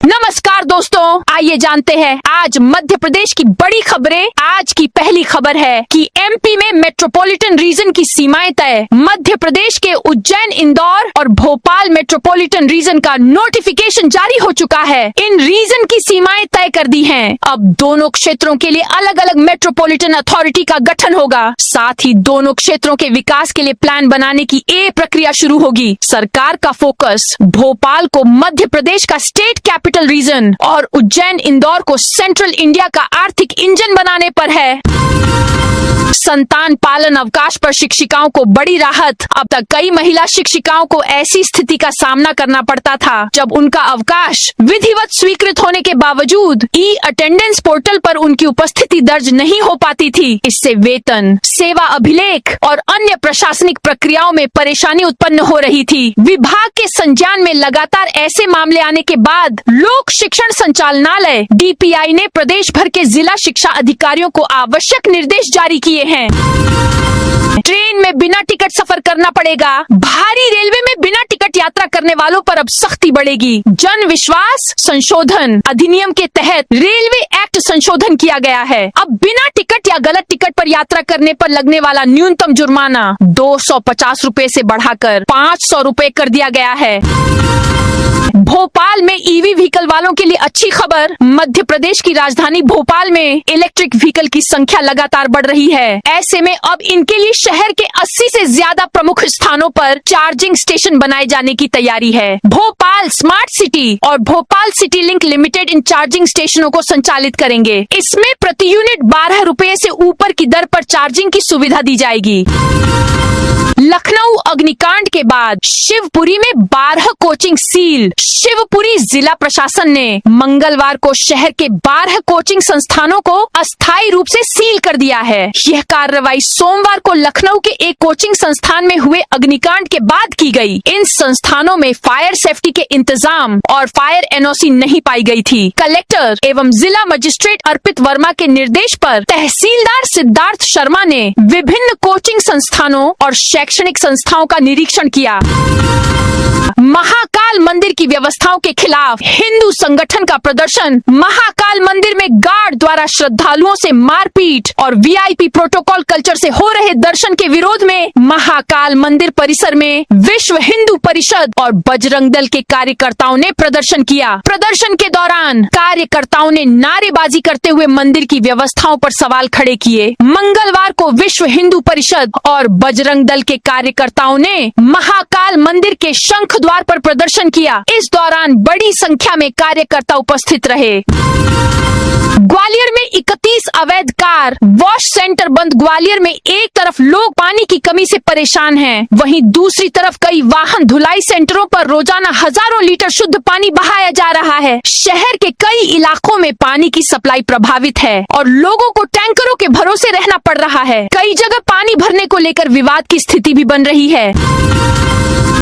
नमस्कार दोस्तों, आइए जानते हैं आज मध्य प्रदेश की बड़ी खबरें। आज की पहली खबर है कि एमपी में मेट्रोपॉलिटन रीजन की सीमाएं तय। मध्य प्रदेश के उज्जैन, इंदौर और भोपाल मेट्रोपॉलिटन रीजन का नोटिफिकेशन जारी हो चुका है। इन रीजन की सीमाएं तय कर दी हैं। अब दोनों क्षेत्रों के लिए अलग अलग मेट्रोपॉलिटन अथॉरिटी का गठन होगा। साथ ही दोनों क्षेत्रों के विकास के लिए प्लान बनाने की प्रक्रिया शुरू होगी। सरकार का फोकस भोपाल को मध्य प्रदेश का स्टेट कैपिटल रीजन और उज्जैन, इंदौर को सेंट्रल इंडिया का आर्थिक इंजन बनाने पर है। संतान पालन अवकाश पर शिक्षिकाओं को बड़ी राहत। अब तक कई महिला शिक्षिकाओं को ऐसी स्थिति का सामना करना पड़ता था जब उनका अवकाश विधिवत स्वीकृत होने के बावजूद अटेंडेंस पोर्टल पर उनकी उपस्थिति दर्ज नहीं हो पाती थी। इससे वेतन, सेवा अभिलेख और अन्य प्रशासनिक प्रक्रियाओं में परेशानी उत्पन्न हो रही थी। विभाग के संज्ञान में लगातार ऐसे मामले आने के बाद लोक शिक्षण संचालनालय DPI ने प्रदेश भर के जिला शिक्षा अधिकारियों को आवश्यक निर्देश जारी किए हैं। ट्रेन में बिना टिकट सफर करना पड़ेगा। भारी रेलवे में बिना टिकट यात्रा करने वालों पर अब सख्ती बढ़ेगी। जन विश्वास संशोधन अधिनियम के तहत रेलवे एक्ट संशोधन किया गया है। अब बिना टिकट या गलत टिकट पर यात्रा करने पर लगने वाला न्यूनतम जुर्माना 250 रुपए से बढ़ाकर 500 रुपए कर दिया गया है। भोपाल में EV व्हीकल वालों के लिए अच्छी खबर। मध्य प्रदेश की राजधानी भोपाल में इलेक्ट्रिक व्हीकल की संख्या लगातार बढ़ रही है। ऐसे में अब इनके लिए शहर के 80 से ज्यादा प्रमुख स्थानों पर चार्जिंग स्टेशन बनाए जाने की तैयारी है। भोपाल स्मार्ट सिटी और भोपाल सिटी लिंक लिमिटेड इन चार्जिंग स्टेशनों को संचालित करेंगे। इसमें प्रति यूनिट 12 रुपए से ऊपर की दर पर चार्जिंग की सुविधा दी जाएगी। लखनऊ अग्निकांड के बाद शिवपुरी में 12 कोचिंग सील। शिवपुरी जिला प्रशासन ने मंगलवार को शहर के 12 कोचिंग संस्थानों को अस्थायी रूप से सील कर दिया है। यह कार्रवाई सोमवार को लखनऊ के एक कोचिंग संस्थान में हुए अग्निकांड के बाद की गई। इन संस्थानों में फायर सेफ्टी के इंतजाम और फायर NOC नहीं पाई गई थी। कलेक्टर एवं जिला मजिस्ट्रेट अर्पित वर्मा के निर्देश पर तहसीलदार सिद्धार्थ शर्मा ने विभिन्न कोचिंग संस्थानों और शैक्षणिक संस्थाओं का निरीक्षण किया। महाकाल मंदिर की व्यवस्थाओं के खिलाफ हिंदू संगठन का प्रदर्शन। महाकाल मंदिर में गार्ड द्वारा श्रद्धालुओं से मारपीट और VIP प्रोटोकॉल कल्चर से हो रहे दर्शन के विरोध में महाकाल मंदिर परिसर में विश्व हिंदू परिषद और बजरंग दल के कार्यकर्ताओं ने प्रदर्शन किया। प्रदर्शन के दौरान कार्यकर्ताओं ने नारेबाजी करते हुए मंदिर की व्यवस्थाओं पर सवाल खड़े किए। मंगलवार को विश्व हिंदू परिषद और बजरंग दल के कार्यकर्ताओं ने महाकाल मंदिर के शंख द्वार पर प्रदर्शन किया। इस दौरान बड़ी संख्या में कार्यकर्ता उपस्थित रहे। ग्वालियर में 31 अवैध कार वॉश सेंटर बंद। ग्वालियर में एक तरफ लोग पानी की कमी से परेशान हैं, वहीं दूसरी तरफ कई वाहन धुलाई सेंटरों पर रोजाना हजारों लीटर शुद्ध पानी बहाया जा रहा है। शहर के कई इलाकों में पानी की सप्लाई प्रभावित है और लोगों को टैंकरों के भरोसे रहना पड़ रहा है। कई जगह पानी भरने को लेकर विवाद की स्थिति भी बन रही है।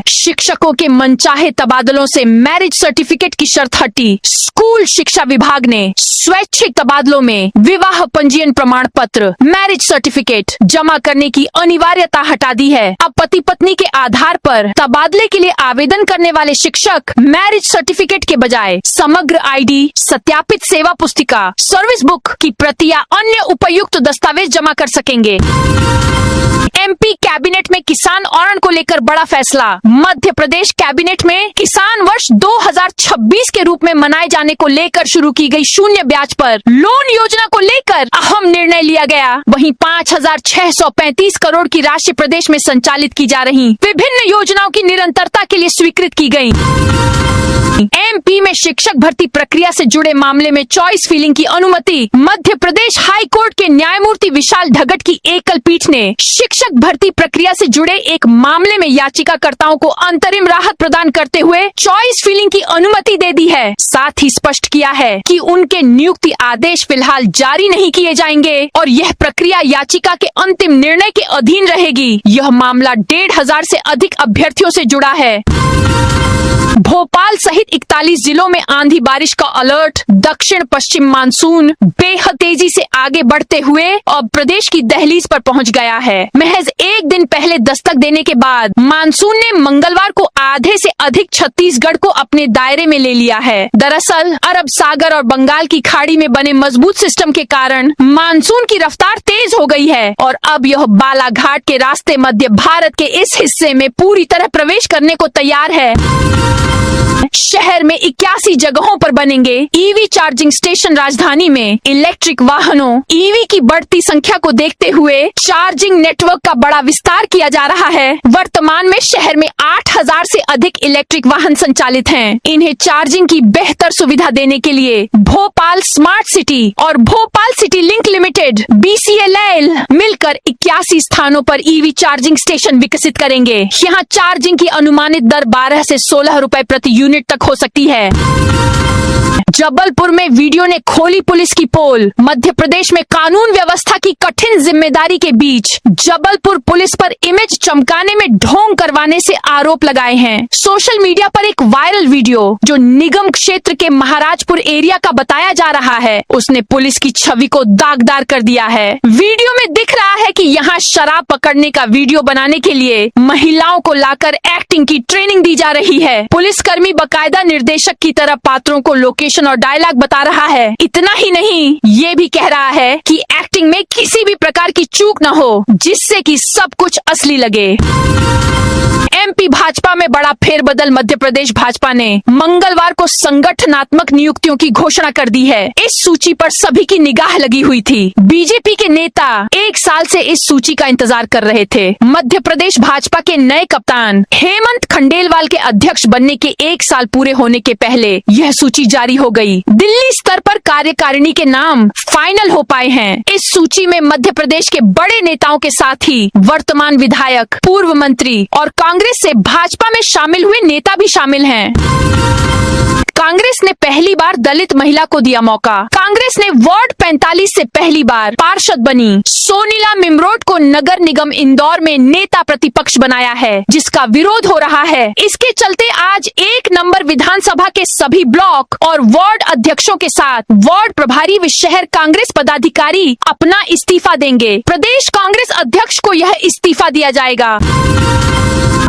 शिक्षकों के मनचाहे तबादलों से मैरिज सर्टिफिकेट की शर्त हटी। स्कूल शिक्षा विभाग ने स्वैच्छिक तबादलों में विवाह पंजीयन प्रमाण पत्र मैरिज सर्टिफिकेट जमा करने की अनिवार्यता हटा दी है। अब पति पत्नी के आधार पर तबादले के लिए आवेदन करने वाले शिक्षक मैरिज सर्टिफिकेट के बजाय समग्र ID, सत्यापित सेवा पुस्तिका, सर्विस बुक की प्रति या अन्य उपयुक्त दस्तावेज जमा कर सकेंगे। MP कैबिनेट में किसान औरण को लेकर बड़ा फैसला। मध्य प्रदेश कैबिनेट में किसान वर्ष 2026 के रूप में मनाए जाने को लेकर शुरू की गई शून्य ब्याज पर लोन योजना को लेकर अहम निर्णय लिया गया। वहीं 5,635 करोड़ की राशि प्रदेश में संचालित की जा रही विभिन्न योजनाओं की निरंतरता के लिए स्वीकृत की गई। MP में शिक्षक भर्ती प्रक्रिया से जुड़े मामले में चॉइस फिलिंग की अनुमति। मध्य प्रदेश हाई कोर्ट के न्यायमूर्ति विशाल धगट की एकल पीठ ने शिक्षक भर्ती प्रक्रिया से जुड़े एक मामले में याचिकाकर्ताओं को अंतरिम राहत प्रदान करते हुए चॉइस फिलिंग की अनुमति दे दी है। साथ ही स्पष्ट किया है कि उनके नियुक्ति आदेश फिलहाल जारी नहीं किए जाएंगे और यह प्रक्रिया याचिका के अंतिम निर्णय के अधीन रहेगी। यह मामला 1,500 से अधिक अभ्यर्थियों से जुड़ा है। भोपाल सहित 41 30 जिलों में आंधी बारिश का अलर्ट। दक्षिण पश्चिम मानसून बेहद तेजी से आगे बढ़ते हुए अब प्रदेश की दहलीज पर पहुंच गया है। महज एक दिन पहले दस्तक देने के बाद मानसून ने मंगलवार को आधे से अधिक छत्तीसगढ़ को अपने दायरे में ले लिया है। दरअसल अरब सागर और बंगाल की खाड़ी में बने मजबूत सिस्टम के कारण मानसून की रफ्तार तेज हो गई है और अब यह बालाघाट के रास्ते मध्य भारत के इस हिस्से में पूरी तरह प्रवेश करने को तैयार है। शहर में 81 जगहों पर बनेंगे ईवी चार्जिंग स्टेशन। राजधानी में इलेक्ट्रिक वाहनों ईवी की बढ़ती संख्या को देखते हुए चार्जिंग नेटवर्क का बड़ा विस्तार किया जा रहा है। वर्तमान में शहर में 8000 से अधिक इलेक्ट्रिक वाहन संचालित हैं। इन्हें चार्जिंग की बेहतर सुविधा देने के लिए भोपाल स्मार्ट सिटी और Bhopal city link limited BCLL मिलकर 81 स्थानों पर ईवी चार्जिंग स्टेशन विकसित करेंगे। यहाँ चार्जिंग की अनुमानित दर 12 से 16 रुपए प्रति यूनिट तक हो सकती है। जबलपुर में वीडियो ने खोली पुलिस की पोल। मध्य प्रदेश में कानून व्यवस्था की कठिन जिम्मेदारी के बीच जबलपुर पुलिस पर इमेज चमकाने में ढोंग करवाने से आरोप लगाए हैं। सोशल मीडिया पर एक वायरल वीडियो जो निगम क्षेत्र के महाराजपुर एरिया का बताया जा रहा है, उसने पुलिस की छवि को दागदार कर दिया है। वीडियो में दिख रहा है कि यहाँ शराब पकड़ने का वीडियो बनाने के लिए महिलाओं को लाकर एक्टिंग की ट्रेनिंग दी जा रही है। पुलिसकर्मी बकायदा निर्देशक की तरह पात्रों को लोकेशन और डायलॉग बता रहा है। इतना ही नहीं, ये भी कह रहा है कि एक्टिंग में किसी भी प्रकार की चूक न हो जिससे कि सब कुछ असली लगे। MP भाजपा में बड़ा फेरबदल। मध्य प्रदेश भाजपा ने मंगलवार को संगठनात्मक नियुक्तियों की घोषणा कर दी है। इस सूची पर सभी की निगाह लगी हुई थी। बीजेपी के नेता एक साल से इस सूची का इंतजार कर रहे थे। मध्य प्रदेश भाजपा के नए कप्तान हेमंत खंडेलवाल के अध्यक्ष बनने के 1 साल पूरे होने के पहले यह सूची जारी हो गई। दिल्ली स्तर पर कार्यकारिणी के नाम फाइनल हो पाए हैं। इस सूची में मध्य प्रदेश के बड़े नेताओं के साथ ही वर्तमान विधायक, पूर्व मंत्री और कांग्रेस से भाजपा में शामिल हुए नेता भी शामिल हैं। कांग्रेस ने पहली बार दलित महिला को दिया मौका। कांग्रेस ने वार्ड 45 से पहली बार पार्षद बनी सोनीला मिमरोट को नगर निगम इंदौर में नेता प्रतिपक्ष बनाया है, जिसका विरोध हो रहा है। इसके चलते आज 1 नंबर विधानसभा के सभी ब्लॉक और वार्ड अध्यक्षों के साथ वार्ड प्रभारी व शहर कांग्रेस पदाधिकारी अपना इस्तीफा देंगे। प्रदेश कांग्रेस अध्यक्ष को यह इस्तीफा दिया जाएगा।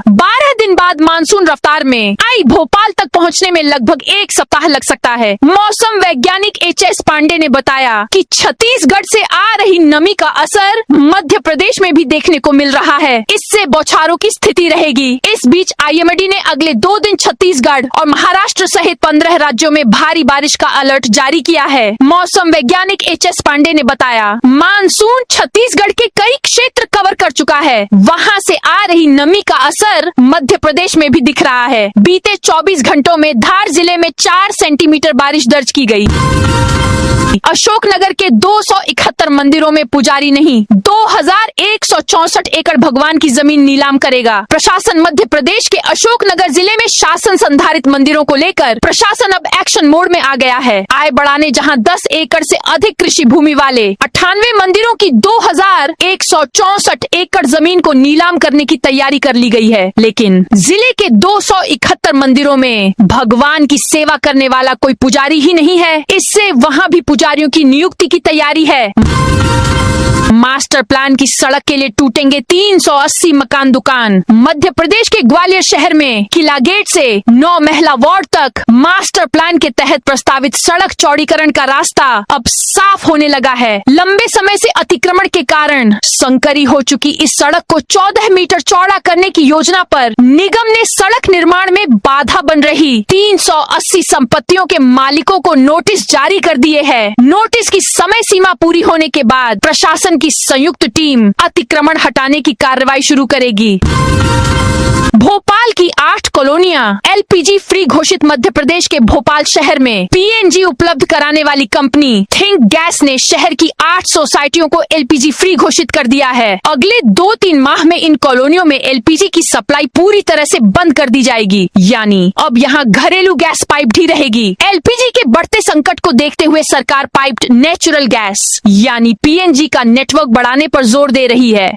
12 दिन बाद मानसून रफ्तार में आई भोपाल तक पहुंचने में लगभग 1 सप्ताह लग सकता है। मौसम वैज्ञानिक HS पांडे ने बताया कि छत्तीसगढ़ से आ रही नमी का असर मध्य प्रदेश में भी देखने को मिल रहा है। इससे बौछारों की स्थिति रहेगी। इस बीच IMD ने अगले 2 दिन छत्तीसगढ़ और महाराष्ट्र सहित 15 राज्यों में भारी बारिश का अलर्ट जारी किया है। मौसम वैज्ञानिक HS पांडे ने बताया, मानसून छत्तीसगढ़ के कई क्षेत्र कवर कर चुका है। वहाँ से आ रही नमी का असर मध्य प्रदेश में भी दिख रहा है। बीते 24 घंटों में धार जिले में 4 सेंटीमीटर बारिश दर्ज की गई। अशोकनगर के 271 मंदिरों में पुजारी नहीं, 2164 एकड़ भगवान की जमीन नीलाम करेगा। प्रशासन मध्य प्रदेश के अशोकनगर जिले में शासन संधारित मंदिरों को लेकर प्रशासन अब एक्शन मोड में आ गया है। आय बढ़ाने जहां 10 एकड़ से अधिक कृषि भूमि वाले 98 मंदिरों की 2164 एकड़ जमीन को नीलाम करने की तैयारी कर ली गई है। लेकिन जिले के 271 मंदिरों में भगवान की सेवा करने वाला कोई पुजारी ही नहीं है। इससे वहाँ भी पुजारियों की नियुक्ति की तैयारी है। मास्टर प्लान की सड़क के लिए टूटेंगे 380 मकान दुकान। मध्य प्रदेश के ग्वालियर शहर में किला गेट से 9 महिला वार्ड तक मास्टर प्लान के तहत प्रस्तावित सड़क चौड़ीकरण का रास्ता अब साफ होने लगा है। लंबे समय से अतिक्रमण के कारण संकरी हो चुकी इस सड़क को 14 मीटर चौड़ा करने की योजना पर निगम ने सड़क निर्माण में बाधा बन रही 380 संपत्तियों के मालिकों को नोटिस जारी कर दिए हैं। नोटिस की समय सीमा पूरी होने के बाद प्रशासन की संयुक्त टीम अतिक्रमण हटाने की कार्रवाई शुरू करेगी। भोपाल की 8 कॉलोनियां LPG फ्री घोषित। मध्य प्रदेश के भोपाल शहर में PNG उपलब्ध कराने वाली कंपनी थिंक गैस ने शहर की 8 सोसाइटियों को LPG फ्री घोषित कर दिया है। अगले 2-3 माह में इन कॉलोनियों में LPG की सप्लाई पूरी तरह से बंद कर दी जाएगी, यानी अब यहाँ घरेलू गैस पाइप ही रहेगी। LPG के बढ़ते संकट को देखते हुए सरकार पाइप्ड नेचुरल गैस यानी PNG का नेटवर्क बढ़ाने पर जोर दे रही है।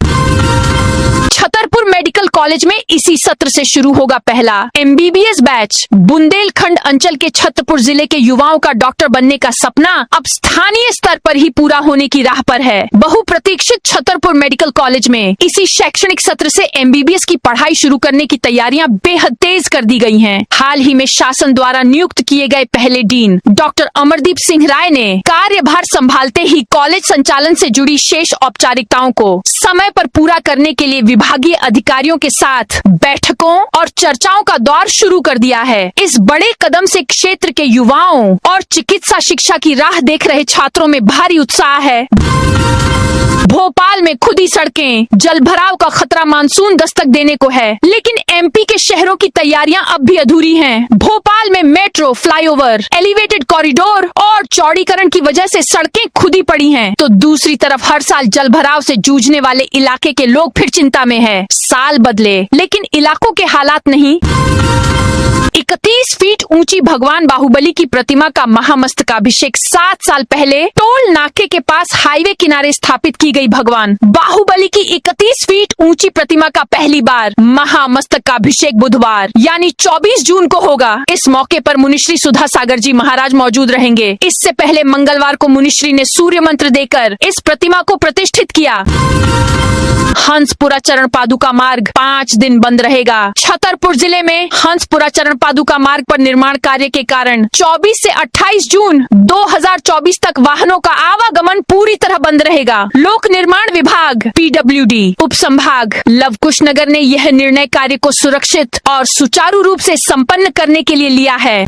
छतरपुर मेडिकल कॉलेज में इसी सत्र से शुरू होगा पहला MBBS बैच। बुंदेलखंड अंचल के छतरपुर जिले के युवाओं का डॉक्टर बनने का सपना अब स्थानीय स्तर पर ही पूरा होने की राह पर है। बहुप्रतीक्षित छतरपुर मेडिकल कॉलेज में इसी शैक्षणिक सत्र से MBBS की पढ़ाई शुरू करने की तैयारियां बेहद तेज कर दी गई हैं। हाल ही में शासन द्वारा नियुक्त किए गए पहले डीन डॉक्टर अमरदीप सिंह राय ने कार्यभार संभालते ही कॉलेज संचालन से जुड़ी शेष औपचारिकताओं को समय पर पूरा करने के लिए विभागीय अधिकारियों के साथ बैठकों और चर्चाओं का दौर शुरू कर दिया है। इस बड़े कदम से क्षेत्र के युवाओं और चिकित्सा शिक्षा की राह देख रहे छात्रों में भारी उत्साह है। भोपाल में खुदी सड़कें, जलभराव का खतरा मानसून दस्तक देने को है, लेकिन MP के शहरों की तैयारियां अब भी अधूरी हैं। भोपाल में मेट्रो, फ्लाईओवर, एलिवेटेड कॉरिडोर और चौड़ीकरण की वजह से सड़कें खुदी पड़ी हैं, तो दूसरी तरफ हर साल जलभराव से जूझने वाले इलाके के लोग फिर चिंता में हैं। साल बदले लेकिन इलाकों के हालात नहीं। 31 फीट ऊंची भगवान बाहुबली की प्रतिमा का महामस्तकाभिषेक 7 साल पहले टोल नाके के पास हाईवे किनारे स्थापित की गई। भगवान बाहुबली की 31 फीट ऊंची प्रतिमा का पहली बार महामस्तकाभिषेक बुधवार यानी 24 जून को होगा। इस मौके पर मुनिश्री सुधा सागर जी महाराज मौजूद रहेंगे। इससे पहले मंगलवार को मुनिश्री ने सूर्य मंत्र देकर इस प्रतिमा को प्रतिष्ठित किया। हंसपुरा चरण पादुका मार्ग 5 दिन बंद रहेगा। छतरपुर जिले में हंसपुरा चरण पादुका मार्ग पर निर्माण कार्य के कारण 24 से 28 जून 2024 तक वाहनों का आवागमन पूरी तरह बंद रहेगा। लोक निर्माण विभाग PWD उप संभाग लव कुश नगर ने यह निर्णय कार्य को सुरक्षित और सुचारू रूप से संपन्न करने के लिए लिया है।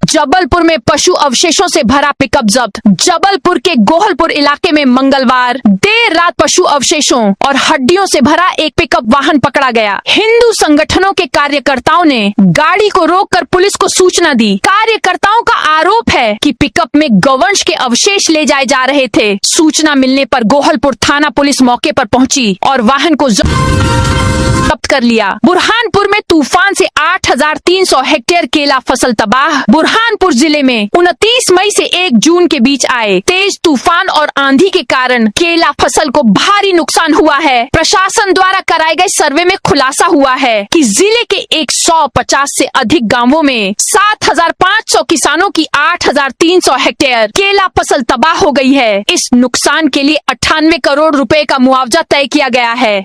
जबलपुर में पशु अवशेषों से भरा पिकअप जब्त। जबलपुर के गोहलपुर इलाके में मंगलवार देर रात पशु अवशेषों और हड्डियों से भरा एक पिकअप वाहन पकड़ा गया। हिंदू संगठनों के कार्यकर्ताओं ने गाड़ी को रोककर पुलिस को सूचना दी। कार्यकर्ताओं का आरोप है कि पिकअप में गौवंश के अवशेष ले जाए जा रहे थे। सूचना मिलने पर गोहलपुर थाना पुलिस मौके पर पहुंची और वाहन को जब्त कर लिया। बुरहानपुर में तूफान से 8,300 हेक्टेयर केला फसल तबाह। बुरहानपुर जिले में 29 मई से 1 जून के बीच आए तेज तूफान और आंधी के कारण केला फसल को भारी नुकसान हुआ है। प्रशासन द्वारा कराए गए सर्वे में खुलासा हुआ है कि जिले के 150 से अधिक गांवों में 7,500 किसानों की 8,300 हेक्टेयर केला फसल तबाह हो गई है। इस नुकसान के लिए 98 करोड़ रुपए का मुआवजा तय किया गया है।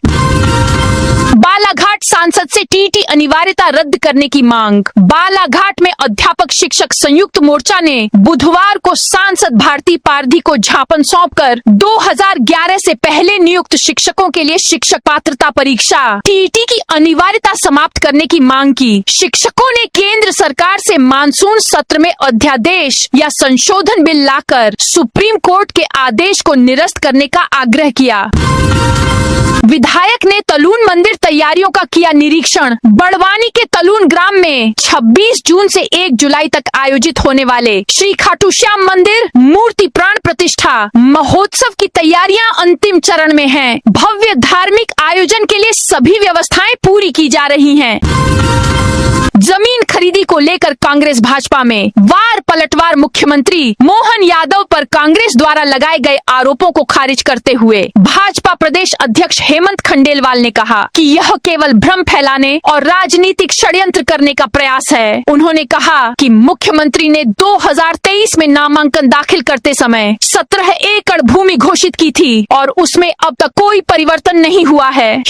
बालाघाट सांसद से TT अनिवार्यता रद्द करने की मांग। बालाघाट में अध्यापक शिक्षक संयुक्त मोर्चा ने बुधवार को सांसद भारती पारधी को ज्ञापन सौंपकर 2011 से पहले नियुक्त शिक्षकों के लिए शिक्षक पात्रता परीक्षा TT की अनिवार्यता समाप्त करने की मांग की। शिक्षकों ने केंद्र सरकार से मानसून सत्र में अध्यादेश या संशोधन बिल लाकर सुप्रीम कोर्ट के आदेश को निरस्त करने का आग्रह किया। विधायक ने तलून मंदिर तैयारियों का किया निरीक्षण। बड़वानी के तलून ग्राम में 26 जून से 1 जुलाई तक आयोजित होने वाले श्री खाटू श्याम मंदिर मूर्ति प्राण प्रतिष्ठा महोत्सव की तैयारियां अंतिम चरण में हैं। भव्य धार्मिक आयोजन के लिए सभी व्यवस्थाएं पूरी की जा रही हैं। जमीन खरीदी को लेकर कांग्रेस भाजपा में वार पलटवार। मुख्यमंत्री मोहन यादव पर कांग्रेस द्वारा लगाए गए आरोपों को खारिज करते हुए भाजपा प्रदेश अध्यक्ष हेमंत खंडेलवाल ने कहा कि यह केवल भ्रम फैलाने और राजनीतिक षड्यंत्र करने का प्रयास है। उन्होंने कहा कि मुख्यमंत्री ने 2023 में नामांकन दाखिल करते समय 17 एकड़ भूमि घोषित की थी और उसमें अब तक कोई परिवर्तन नहीं हुआ है।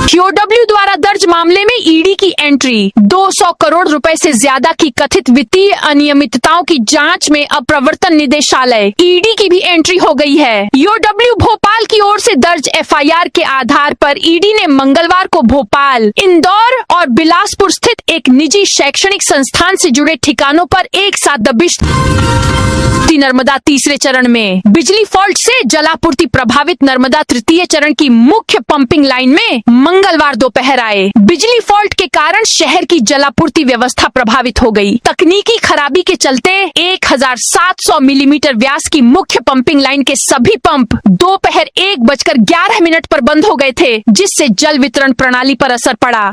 QW द्वारा दर्ज मामले में ED की एंट्री। 200 करोड़ रुपए से ज्यादा की कथित वित्तीय अनियमितताओं की जांच में अब प्रवर्तन निदेशालय ED की भी एंट्री हो गई है। UW भोपाल की ओर से दर्ज FIR के आधार पर ED ने मंगलवार को भोपाल, इंदौर और बिलासपुर स्थित एक निजी शैक्षणिक संस्थान से जुड़े ठिकानों पर एक साथ दबिश। नर्मदा तीसरे चरण में बिजली फॉल्ट से जलापूर्ति प्रभावित नर्मदा तृतीय चरण की मुख्य पंपिंग लाइन में मंगलवार दोपहर आए बिजली फॉल्ट के कारण शहर शहर की जलापूर्ति व्यवस्था प्रभावित हो गई। तकनीकी खराबी के चलते 1700 मिलीमीटर व्यास की मुख्य पंपिंग लाइन के सभी पंप दोपहर 1:11 पर बंद हो गए थे, जिससे जल वितरण प्रणाली पर असर पड़ा।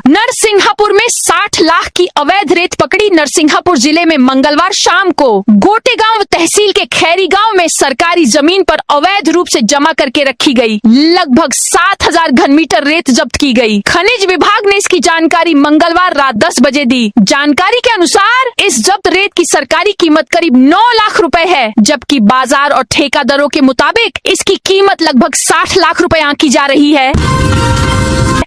नरसिंहपुर में 60 लाख की अवैध रेत पकड़ी। नरसिंहपुर जिले में मंगलवार शाम को गोटेगांव तहसील के खैरी गांव में सरकारी जमीन पर अवैध रूप से जमा करके रखी गई लगभग 7000 घन मीटर रेत जब्त की गई। खनिज विभाग ने इसकी जानकारी मंगलवार रात 10 बजे दी। जानकारी के अनुसार इस जब्त रेत की सरकारी कीमत करीब 9 लाख रुपए है, जबकि बाजार और ठेकेदारों के मुताबिक इसकी कीमत लगभग 60 लाख रुपए आंकी जा रही है।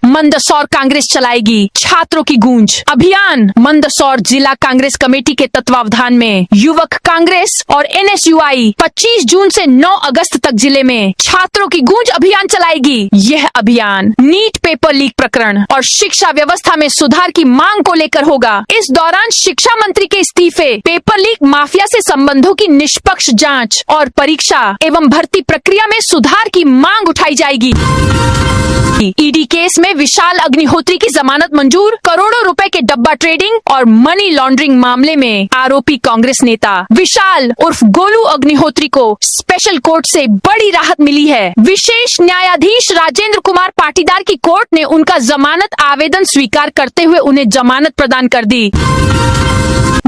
मंदसौर कांग्रेस चलाएगी छात्रों की गूंज अभियान। मंदसौर जिला कांग्रेस कमेटी के तत्वावधान में युवक कांग्रेस और NSUI 25 जून से 9 अगस्त तक जिले में छात्रों की गूंज अभियान चलाएगी। यह अभियान नीट पेपर लीक प्रकरण और शिक्षा व्यवस्था में सुधार की मांग को लेकर होगा। इस दौरान शिक्षा मंत्री के इस्तीफे, पेपर लीक माफिया से संबंधों की निष्पक्ष जांच और परीक्षा एवं भर्ती प्रक्रिया में सुधार की मांग उठाई जाएगी। ईडी केस में विशाल अग्निहोत्री की जमानत मंजूर। करोड़ों रुपए के डब्बा ट्रेडिंग और मनी लॉन्ड्रिंग मामले में आरोपी कांग्रेस नेता विशाल उर्फ गोलू अग्निहोत्री को स्पेशल कोर्ट से बड़ी राहत मिली है। विशेष न्यायाधीश राजेंद्र कुमार पाटीदार की कोर्ट ने उनका जमानत आवेदन स्वीकार करते हुए उन्हें जमानत प्रदान कर दी।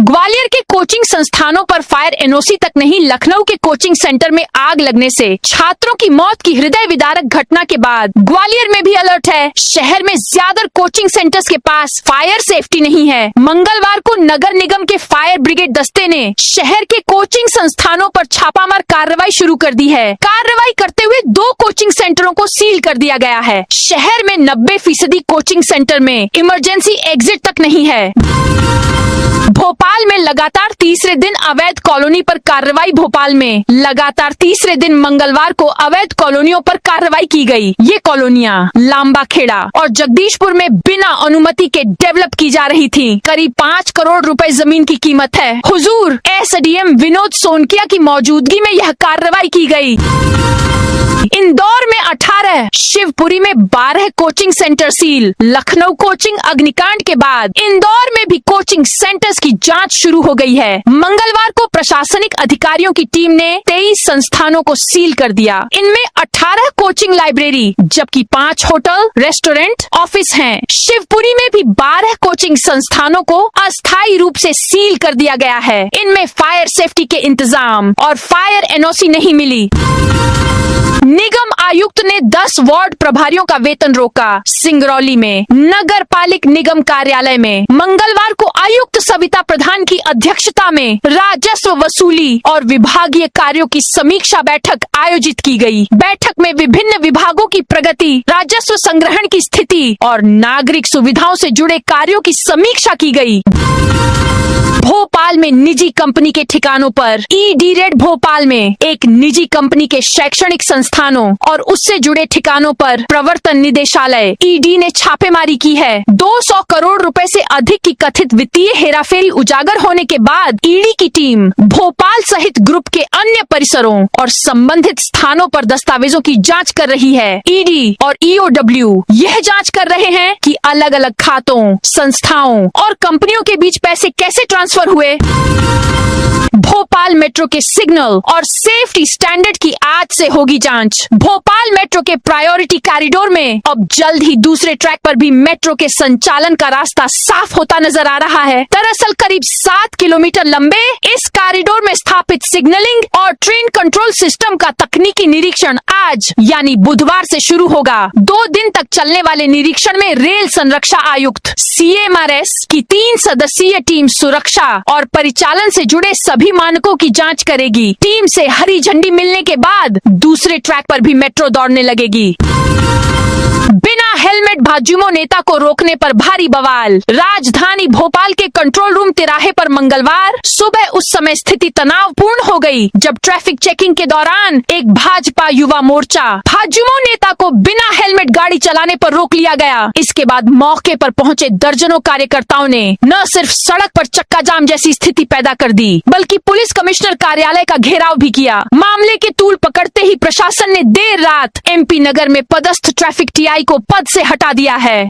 ग्वालियर के कोचिंग संस्थानों पर फायर एनओसी तक नहीं, लखनऊ के कोचिंग सेंटर में आग लगने से छात्रों की मौत की हृदय विदारक घटना के बाद ग्वालियर में भी अलर्ट है। शहर में ज्यादा कोचिंग सेंटर्स के पास फायर सेफ्टी नहीं है। मंगलवार को नगर निगम के फायर ब्रिगेड दस्ते ने शहर के कोचिंग संस्थानों पर छापामार कार्रवाई शुरू कर दी है। कार्रवाई करते हुए 2 कोचिंग सेंटरों को सील कर दिया गया है। शहर में 90% कोचिंग सेंटर में इमरजेंसी एग्जिट तक नहीं है। भोपाल में लगातार तीसरे दिन अवैध कॉलोनी पर कार्रवाई। भोपाल में लगातार तीसरे दिन मंगलवार को अवैध कॉलोनियों पर कार्रवाई की गई। ये कॉलोनियां लांबा खेड़ा और जगदीशपुर में बिना अनुमति के डेवलप की जा रही थी। करीब 5 करोड़ रुपए जमीन की कीमत है। हुजूर एसडीएम विनोद सोनकिया की मौजूदगी में यह कार्रवाई की गई। इंदौर में 18, शिवपुरी में 12 coaching centre seal. Lucknow coaching अग्निकांड के बाद इंदौर में भी कोचिंग सेंटर्स की जांच शुरू हो गई है। मंगलवार को प्रशासनिक अधिकारियों की टीम ने 23 संस्थानों को सील कर दिया। इनमें 18 कोचिंग लाइब्रेरी जबकि 5 होटल, रेस्टोरेंट, ऑफिस हैं। शिवपुरी में भी 12 कोचिंग संस्थानों को अस्थायी रूप से सील कर दिया गया है। इनमें फायर सेफ्टी के इंतजाम और फायर एनओसी नहीं मिली। निगम आयुक्त ने 10 वार्ड प्रभारियों का वेतन रोका। सिंगरौली में नगर पालिक निगम कार्यालय में मंगलवार को आयुक्त सविता प्रधान की अध्यक्षता में राजस्व वसूली और विभागीय कार्यों की समीक्षा बैठक आयोजित की गई। बैठक में विभिन्न विभागों की प्रगति, राजस्व संग्रहण की स्थिति और नागरिक सुविधाओं से जुड़े कार्यों की समीक्षा की गई। भोपाल में निजी कंपनी के ठिकानों पर ईडी रेड। भोपाल में एक निजी कंपनी के शैक्षणिक संस्थानों और उससे जुड़े ठिकानों पर प्रवर्तन निदेशालय ईडी ने छापेमारी की है। 200 करोड़ रुपए से अधिक की कथित वित्तीय हेराफेरी उजागर होने के बाद ईडी की टीम भोपाल सहित ग्रुप के अन्य परिसरों और संबंधित स्थानों पर दस्तावेजों की जांच कर रही है। ईडी और ईओडब्ल्यू यह जांच कर रहे हैं कि अलग अलग खातों, संस्थाओं और कंपनियों के बीच पैसे कैसे ट्रांसफर हुए। भोपाल मेट्रो के सिग्नल और सेफ्टी स्टैंडर्ड की आज से होगी जांच। भोपाल मेट्रो के प्रायोरिटी कॉरिडोर में अब जल्द ही दूसरे ट्रैक पर भी मेट्रो के संचालन का रास्ता साफ होता नजर आ रहा है। दरअसल करीब 7 किलोमीटर लंबे इस कॉरिडोर में स्थापित सिग्नलिंग और ट्रेन कंट्रोल सिस्टम का तकनीकी निरीक्षण आज यानी बुधवार से शुरू होगा। 2 दिन तक चलने वाले निरीक्षण में रेल संरक्षा आयुक्त CMRS की 3 सदस्यीय टीम सुरक्षा और परिचालन से जुड़े सभी मानकों की जांच करेगी। टीम से हरी झंडी मिलने के बाद दूसरे ट्रैक पर भी मेट्रो दौड़ने लगेगी। बिना हेलमेट भाजयुमो नेता को रोकने पर भारी बवाल। राजधानी भोपाल के कंट्रोल रूम तिराहे पर मंगलवार सुबह उस समय स्थिति तनावपूर्ण हो गई जब ट्रैफिक चेकिंग के दौरान एक भाजपा युवा मोर्चा भाजयुमो नेता को बिना हेलमेट गाड़ी चलाने पर रोक लिया गया। इसके बाद मौके पर पहुंचे दर्जनों कार्यकर्ताओं ने न सिर्फ सड़क पर चक्का जाम जैसी स्थिति पैदा कर दी बल्कि पुलिस कमिश्नर कार्यालय का घेराव भी किया। मामले के तूल पकड़ते ही प्रशासन ने देर रात MP नगर में पदस्थ ट्रैफिक TI को पद से हटा दिया है।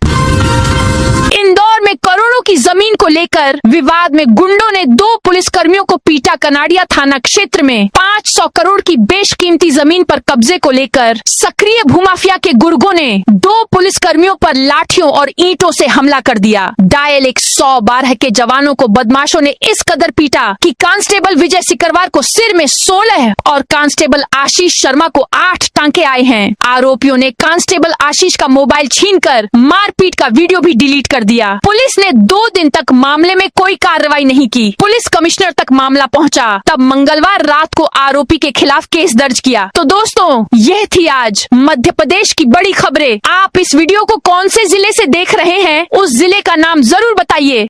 इंदौर में करोड़ों की जमीन को लेकर विवाद में गुंडों ने 2 पुलिसकर्मियों को पीटा। कनाडिया थाना क्षेत्र में 500 करोड़ की बेशकीमती जमीन पर कब्जे को लेकर सक्रिय भूमाफिया के गुर्गों ने 2 पुलिसकर्मियों पर लाठियों और ईंटों से हमला कर दिया। डायल 112 के जवानों को बदमाशों ने इस कदर पीटा कि कांस्टेबल विजय सिकरवार को सिर में 16 और कांस्टेबल आशीष शर्मा को 8 टांके आए हैं। आरोपियों ने कांस्टेबल आशीष का मोबाइल छीनकर मारपीट का वीडियो भी डिलीट कर दिया। पुलिस ने 2 दिन तक मामले में कोई कार्रवाई नहीं की। पुलिस कमिश्नर तक मामला पहुंचा, तब मंगलवार रात को आरोपी के खिलाफ केस दर्ज किया। तो दोस्तों, यह थी आज मध्य प्रदेश की बड़ी खबरें। आप इस वीडियो को कौन से जिले से देख रहे हैं, उस जिले का नाम जरूर बताइए।